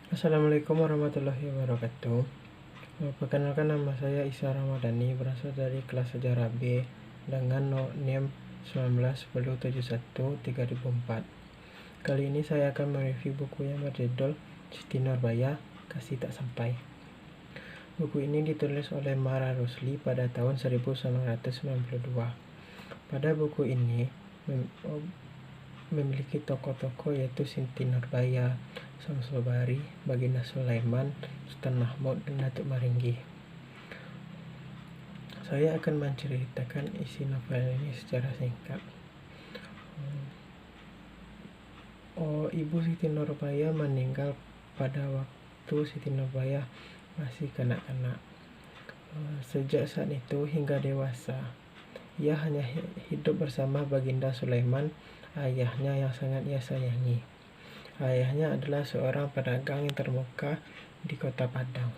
Assalamualaikum warahmatullahi wabarakatuh. Perkenalkan, nama saya Isa Ramadhani, berasal dari kelas sejarah B dengan NIM 191071-3004. Kali ini saya akan mereview buku yang berjudul Siti Nurbaya, Kasih Tak Sampai. Buku ini ditulis oleh Mara Rusli pada tahun 1992. Pada buku ini memiliki tokoh-tokoh yaitu Siti Nurbaya, Samsul Bahri, Baginda Sulaiman, Sultan Mahmud, dan Datuk Maringgi. Saya akan menceritakan isi novel ini secara singkat. Ibu Siti Nurbaya meninggal pada waktu Siti Nurbaya masih kanak-kanak. Sejak saat itu hingga dewasa, ia hanya hidup bersama Baginda Sulaiman, ayahnya yang sangat ia sayangi. Ayahnya adalah seorang pedagang yang terkemuka di kota Padang.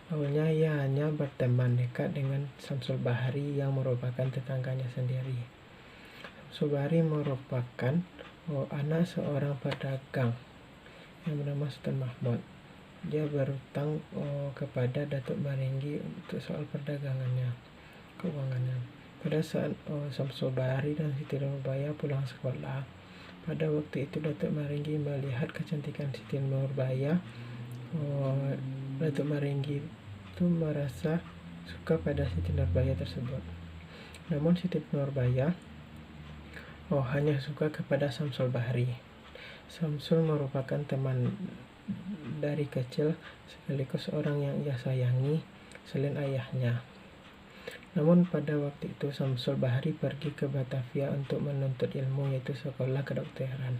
Awalnya ia hanya berteman dekat dengan Samsul Bahri yang merupakan tetangganya sendiri. Samsul Bahri merupakan anak seorang pedagang yang bernama Sultan Mahmud. Dia berutang kepada Datuk Maringgi untuk soal perdagangannya, keuangannya. Pada saat Samsul Bahri dan Siti Nurbaya pulang sekolah, pada waktu itu Datuk Maringgi melihat kecantikan Siti Nurbaya. Datuk Maringgi itu merasa suka pada Siti Nurbaya tersebut. Namun Siti Nurbaya hanya suka kepada Samsul Bahri. Samsul merupakan teman dari kecil sekaligus orang yang ia sayangi selain ayahnya. Namun pada waktu itu Samsul Bahri pergi ke Batavia untuk menuntut ilmu, yaitu sekolah kedokteran.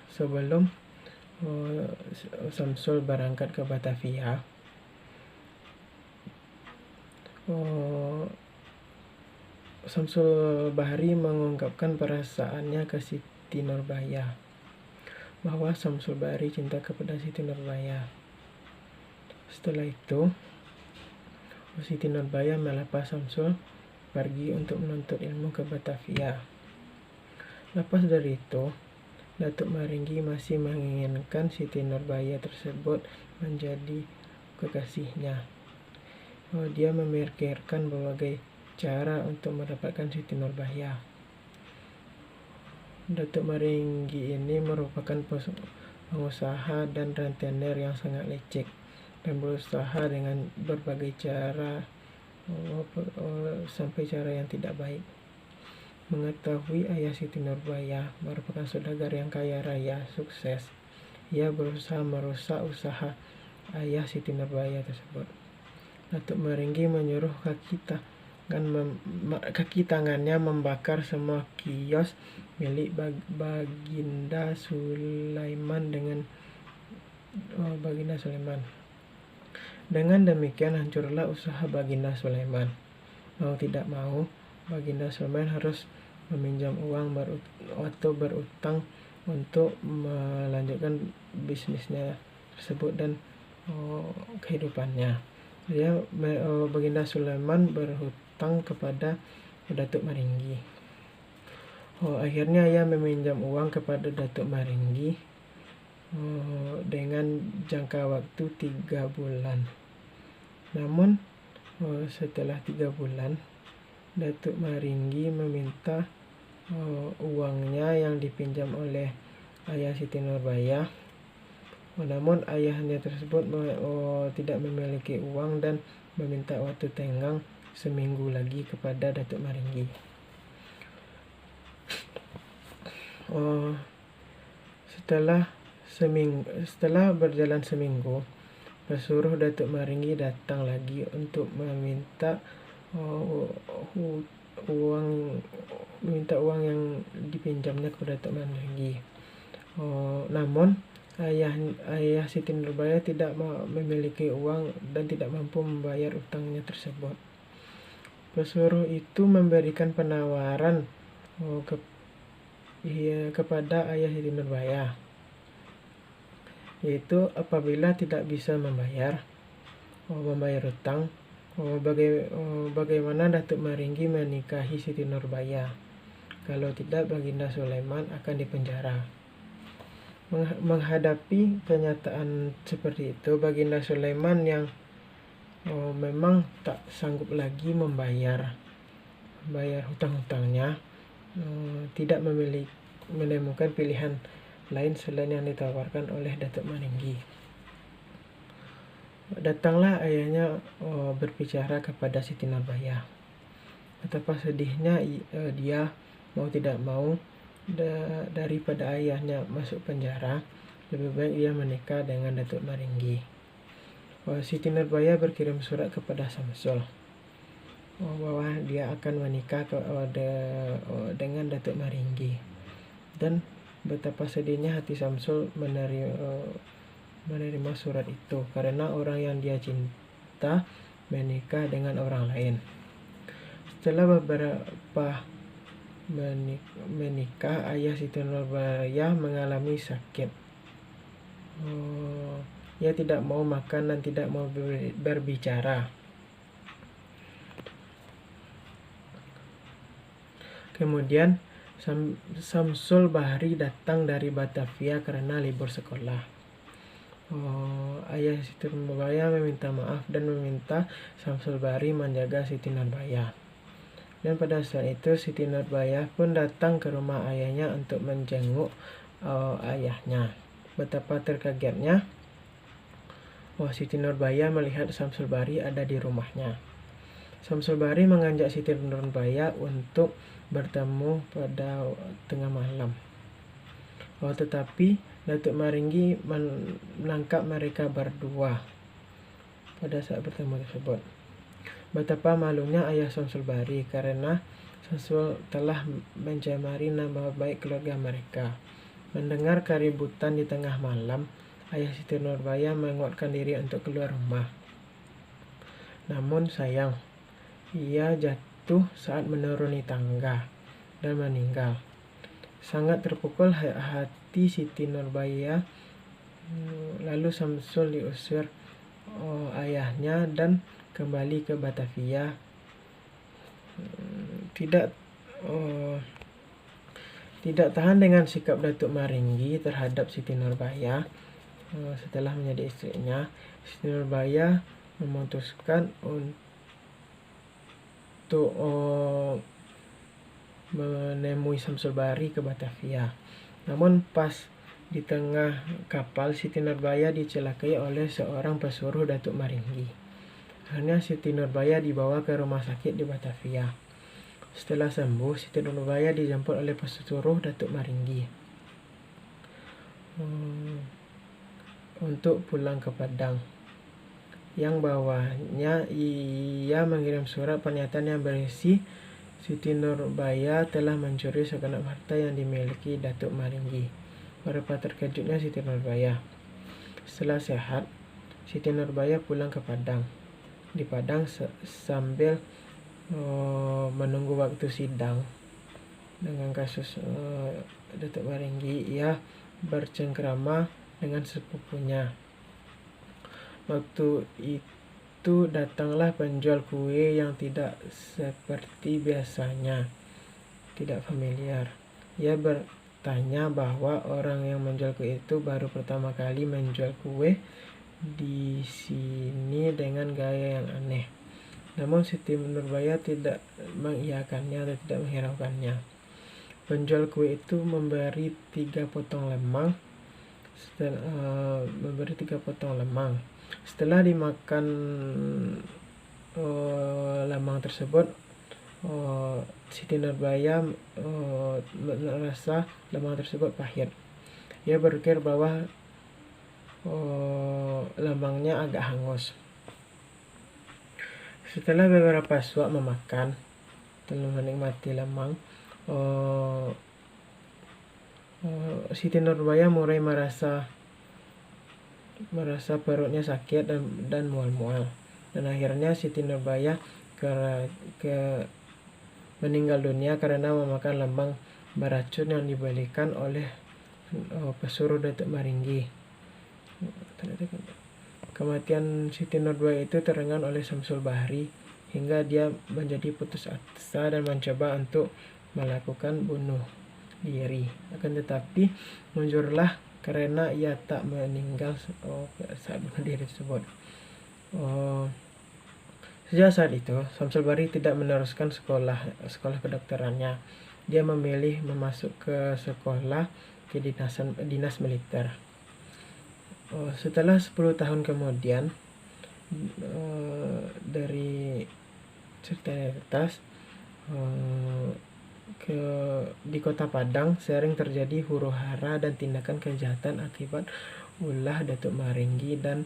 Sebelum Samsul berangkat ke Batavia, Samsul Bahri mengungkapkan perasaannya ke Siti Nurbaya, bahwa Samsul Bahri cinta kepada Siti Nurbaya. Setelah itu Siti Nurbaya melepas Samsul pergi untuk menuntut ilmu ke Batavia. Lepas dari itu, Datuk Maringgi masih menginginkan Siti Nurbaya tersebut menjadi kekasihnya. Dia memikirkan berbagai cara untuk mendapatkan Siti Nurbaya. Datuk Maringgi ini merupakan pengusaha dan rentenir yang sangat licik dan berusaha dengan berbagai cara sampai cara yang tidak baik. Mengetahui ayah Siti Nurbaya merupakan saudagar yang kaya raya, sukses, ia berusaha merusak usaha ayah Siti Nurbaya tersebut. Datuk Maringgi menyuruh kaki tangannya membakar semua kios milik Baginda Sulaiman Dengan demikian hancurlah usaha Baginda Sulaiman. Mau tidak mau, Baginda Sulaiman harus meminjam uang atau berutang untuk melanjutkan bisnisnya tersebut dan kehidupannya. Baginda Sulaiman berhutang kepada Datuk Maringgi. Akhirnya ia meminjam uang kepada Datuk Maringgi dengan jangka waktu 3 bulan. Namun setelah 3 bulan, Datuk Maringgi meminta uangnya yang dipinjam oleh ayah Siti Nurbaya. Namun ayahnya tersebut tidak memiliki uang dan meminta waktu tenggang seminggu lagi kepada Datuk Maringgi. Setelah berjalan seminggu, pesuruh Datuk Maringgi datang lagi untuk meminta uang yang dipinjamnya kepada Datuk Maringgi. Namun ayah Siti Nurbaya tidak memiliki uang dan tidak mampu membayar utangnya tersebut. Pesuruh itu memberikan penawaran kepada ayah Siti Nurbaya, yaitu apabila tidak bisa membayar utang, bagaimana Datuk Maringgi menikahi Siti Nurbaya. Kalau tidak, Baginda Sulaiman akan dipenjara. Menghadapi kenyataan seperti itu, Baginda Sulaiman yang memang tak sanggup lagi membayar hutang-hutangnya, tidak menemukan pilihan lain selain yang ditawarkan oleh Datuk Maringgi. Datanglah ayahnya berbicara kepada Siti Nurbaya. Betapa sedihnya dia mau tidak mau, daripada ayahnya masuk penjara, lebih baik dia menikah dengan Datuk Maringgi. Siti Nurbaya berkirim surat kepada Samsul bahwa dia akan menikah dengan Datuk Maringgi. Dan betapa sedihnya hati Samsul menerima surat itu, karena orang yang dia cinta menikah dengan orang lain. Setelah beberapa menikah, ayah Siti Nurbaya mengalami sakit. Ia tidak mau makan dan tidak mau berbicara. Kemudian Samsul Bahri datang dari Batavia karena libur sekolah. Ayah Siti Nurbaya meminta maaf dan meminta Samsul Bahri menjaga Siti Nurbaya. Dan pada saat itu Siti Nurbaya pun datang ke rumah ayahnya untuk menjenguk ayahnya. Betapa terkagetnya Siti Nurbaya melihat Samsul Bahri ada di rumahnya. Samsul Bahri mengajak Siti Nurbaya untuk bertemu pada tengah malam. Tetapi Datuk Maringgi menangkap mereka berdua pada saat bertemu tersebut. Betapa malunya ayah Samsul Bahri karena Samsul telah mencemari nama baik keluarga mereka. Mendengar keributan di tengah malam, ayah Siti Nurbaya menguatkan diri untuk keluar rumah. Namun sayang, ia jatuh saat menuruni tangga dan meninggal. Sangat terpukul hati Siti Nurbaya. Lalu Samsul diusir ayahnya dan kembali ke Batavia. Tidak tahan dengan sikap Datuk Maringgi terhadap Siti Nurbaya. Setelah menjadi istrinya, Siti Nurbaya memutuskan untuk menemui Samsul Bahri ke Batavia. Namun pas di tengah kapal, Siti Nurbaya dicelakai oleh seorang pesuruh Datuk Maringgi. Akhirnya Siti Nurbaya dibawa ke rumah sakit di Batavia. Setelah sembuh, Siti Nurbaya dijemput oleh pesuruh Datuk Maringgi untuk pulang ke Padang. Yang bawahnya ia mengirim surat pernyataan yang berisi Siti Nurbaya telah mencuri segenap harta yang dimiliki Datuk Maringgi. Betapa terkejutnya Siti Nurbaya. Setelah sehat, Siti Nurbaya pulang ke Padang. Di Padang sambil menunggu waktu sidang dengan kasus Datuk Maringgi, ia bercengkrama dengan sepupunya. Waktu itu datanglah penjual kue yang tidak seperti biasanya, tidak familiar. Ia bertanya bahwa orang yang menjual kue itu baru pertama kali menjual kue di sini dengan gaya yang aneh. Namun Siti Nurbaya tidak mengiyakannya atau tidak menghiraukannya. Penjual kue itu memberi 3 potong lemang. Setelah dimakan lemang tersebut, Siti Nurbaya merasa lemang tersebut pahit. Ia berpikir bahwa lemangnya agak hangus. Setelah beberapa suap memakan dan menikmati lemang, Siti Nurbaya mulai merasa perutnya sakit dan mual-mual. Dan akhirnya Siti Nurbaya meninggal dunia karena memakan lemang beracun yang dibelikan oleh pesuruh Datuk Maringgi. Kematian Siti Nurbaya itu terenggan oleh Samsul Bahri hingga dia menjadi putus asa dan mencoba untuk melakukan bunuh diri. Akan tetapi muncullah karena ia tak meninggal saat bunuh diri tersebut. Sejak saat itu, Syamsul Bahri tidak meneruskan sekolah kedokterannya. Dia memilih masuk ke sekolah dinas militer. Setelah 10 tahun kemudian, dari cerita di atas, di Kota Padang sering terjadi huru-hara dan tindakan kejahatan akibat ulah Datuk Maringgi dan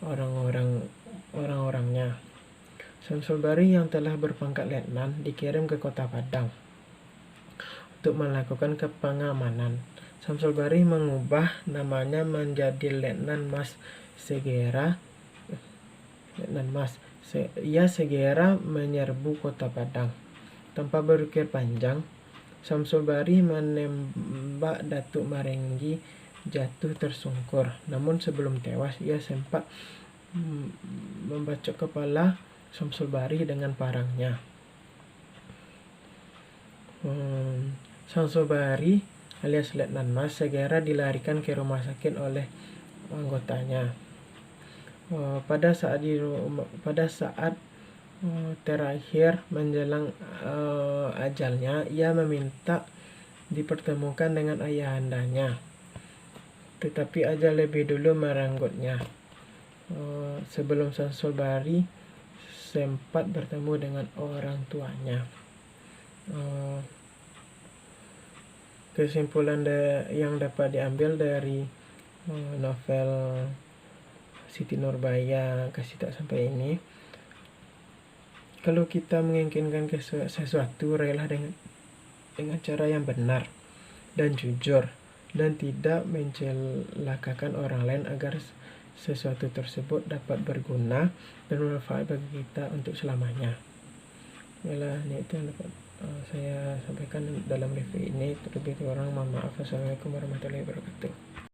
orang-orangnya. Syamsul Bahri yang telah berpangkat letnan dikirim ke Kota Padang untuk melakukan kepengamanan. Syamsul Bahri mengubah namanya menjadi Letnan Mas Segera. Ia segera menyerbu Kota Padang. Tanpa berpikir panjang, Syamsul Bahri menembak Datuk Maringgi jatuh tersungkur. Namun sebelum tewas, ia sempat membacok kepala Syamsul Bahri dengan parangnya. Syamsul Bahri alias Letnan Mas segera dilarikan ke rumah sakit oleh anggotanya. Pada saat terakhir menjelang ajalnya, ia meminta dipertemukan dengan ayahandanya, tetapi ajal lebih dulu merenggutnya. Sebelum Syamsul Bahri sempat bertemu dengan orang tuanya. Kesimpulan yang dapat diambil dari novel Siti Nurbaya Kasih Tak Sampai ini, kalau kita menginginkan sesuatu, rela dengan cara yang benar dan jujur, dan tidak mencelakakan orang lain agar sesuatu tersebut dapat berguna dan bermanfaat bagi kita untuk selamanya. Inilah itu yang dapat saya sampaikan dalam review ini. Terlebih kurang mohon maaf. Assalamualaikum warahmatullahi wabarakatuh.